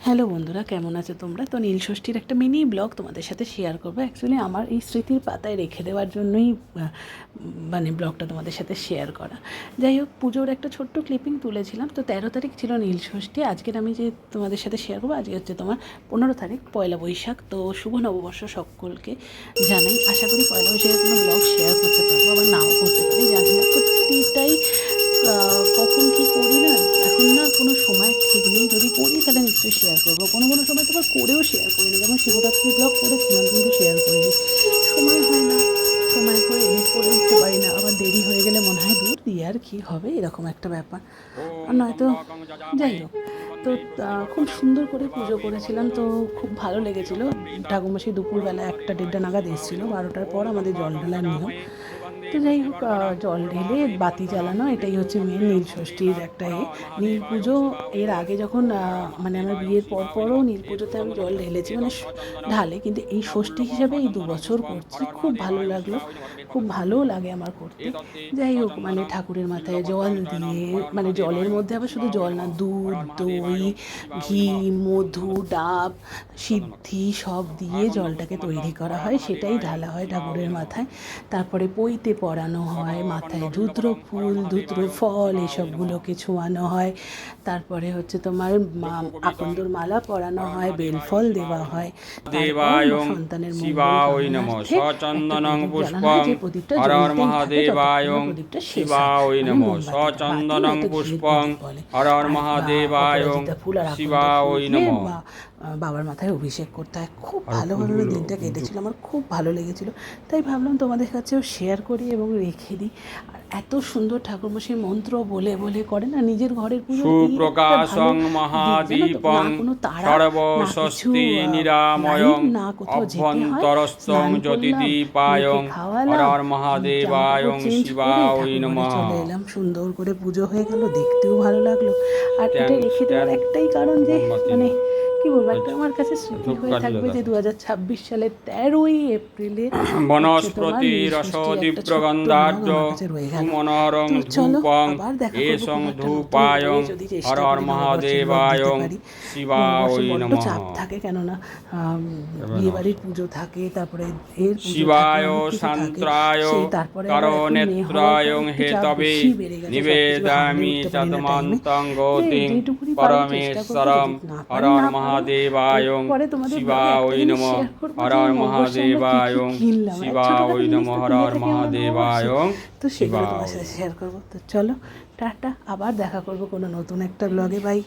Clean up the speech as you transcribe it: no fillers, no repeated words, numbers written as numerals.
Hello বন্ধুরা, কেমন আছো তোমরা? তো নীলষষ্ঠীর একটা মিনি ব্লগ তোমাদের সাথে শেয়ার করবো। অ্যাকচুয়ালি আমার এই স্মৃতির পাতায় রেখে দেওয়ার জন্যই মানে ব্লগটা তোমাদের সাথে শেয়ার করা। যাই হোক, পুজোর একটা ছোট্ট ক্লিপিং তুলেছিলাম। তো 13 তারিখ ছিল নীলষষ্ঠী। আজকের আমি যে তোমাদের সাথে শেয়ার করবো, আজকে হচ্ছে তোমার 15 তারিখ, পয়লা বৈশাখ। তো শুভ নববর্ষ সকলকে জানাই। আশা করি পয়লা বৈশাখের কোনো ব্লগ শেয়ার করতে পারবো, আবার নাও করতে পারি, জানি না। প্রতিটাই কখন কী করি না, এখন না কোনো সময় ঠিক নেই। যদি করি তাহলে নিশ্চয়ই শেয়ার করবো। কোনো কোনো সময় তো আবার করেও শেয়ার করিনি, যেমন শিবরাত্রি ব্লগ করেছিলাম কিন্তু শেয়ার করিনি। সময় হয় না, সময় করে এডিট করে উঠতে পারি না। আবার দেরি হয়ে গেলে মনে হয় দূর দিয়ে আর কী হবে, এরকম একটা ব্যাপার। আর নয়তো যাই হোক, তো খুব সুন্দর করে পুজো করেছিলাম। তো খুব ভালো লেগেছিলো। ঠাকুরমশাই দুপুরবেলা 1টা-1:30 নাগাদ এসেছিলো। 12টার পর আমাদের জল ঢালার নিয়ম। তো যাই হোক, জল ঢেলে বাতি জ্বালানো, এটাই হচ্ছে মেন নীলষষ্ঠীর একটা নীল পুজো। এর আগে যখন মানে আমার বিয়ের পরও নীল পুজোতে আমি জল ঢেলেছি, মানে ঢালে, কিন্তু এই ষষ্ঠী হিসাবে এই 2 বছর করছি। খুব ভালো লাগলো, খুব ভালোও লাগে আমার করতে। যাই হোক, মানে ঠাকুরের মাথায় জল দিয়ে, মানে জলের মধ্যে আবার শুধু জল না, দুধ, দই, ঘি, মধু, ডাব, সিদ্ধি সব দিয়ে জলটাকে তৈরি করা হয়, সেটাই ঢালা হয় ঠাকুরের মাথায়। তারপরে পইতে পরানো হয়, মাথায় ধুত্র ফুল, ধুত্র ফল, এসবগুলোকে ছোঁয়ানো হয়। তারপরে হচ্ছে তোমার আকন্দর মালা পরানো হয়, বেলফল দেওয়া হয়। তারপর সন্তানের মঙ্গল কামনার্থে একটা প্রদীপ জ্বালানো হয়, যে প্রদীপটা জ্বলতেই থাকে যতক্ষণ না প্রদীপটা শেষ হয়, মানে মোমবাতিটা, বাতি নয়তো ঘিয়ের প্রদীপ বলে। আর অপরাজিতা ফুল আর আকন্দ ফুল দিয়ে বাবার মাথায় অভিষেক করতে হয়। খুব ভালোভাবে দিনটা কেটেছিল, আমার খুব ভালো লেগেছিল। তাই ভাবলাম তোমাদের কাছেও শেয়ার করি এবং রেখে দিই। আর এত সুন্দর ঠাকুরমশাই মন্ত্র বলে বলে করে না, নিজের ঘরের পুজো সুপ্রকাশং মহাদীপং সর্বস্বস্তি নিরাময়ং অভ্যন্তরস্থং জ্যোতিদীপায়ং হর মহাদেবায়ং শিবায় নমঃ। চলে এলাম, সুন্দর করে পুজো হয়ে গেল, দেখতেও ভালো লাগলো। আর এটা রেখে দেওয়ার একটাই কারণ যে, মানে কি বলবো, একটা আমার কাছে স্মৃতি হয়ে থাকবে যে 2026 সালের 13ই এপ্রিলে বনস্পতি রসদীপ্রগন্ধাঢ্য সুমনোহরং ধূপং এসং ধূপায়ং হর হর মহাদেবায়ং শিবায় নমঃ। চাপ থাকে, কেননা বিয়েবাড়ির পুজো থাকে, তারপরে এর শিবায় শান্ত্রায় কারণেত্রায়ং হেতবে নিবেদামি তদমন্তং গতিং পরমেশ্বরম হর হর মহাদেবায়ং শিবায় নমঃ। হর হর মহাদেবায়ং শিবায় নমঃ। হর হর মহাদেবায়ং তো সেগুলো তোমার সাথে শেয়ার করবো। তো চলো, টাটা, আবার দেখা করবো কোনো নতুন একটা ব্লগে। বাই।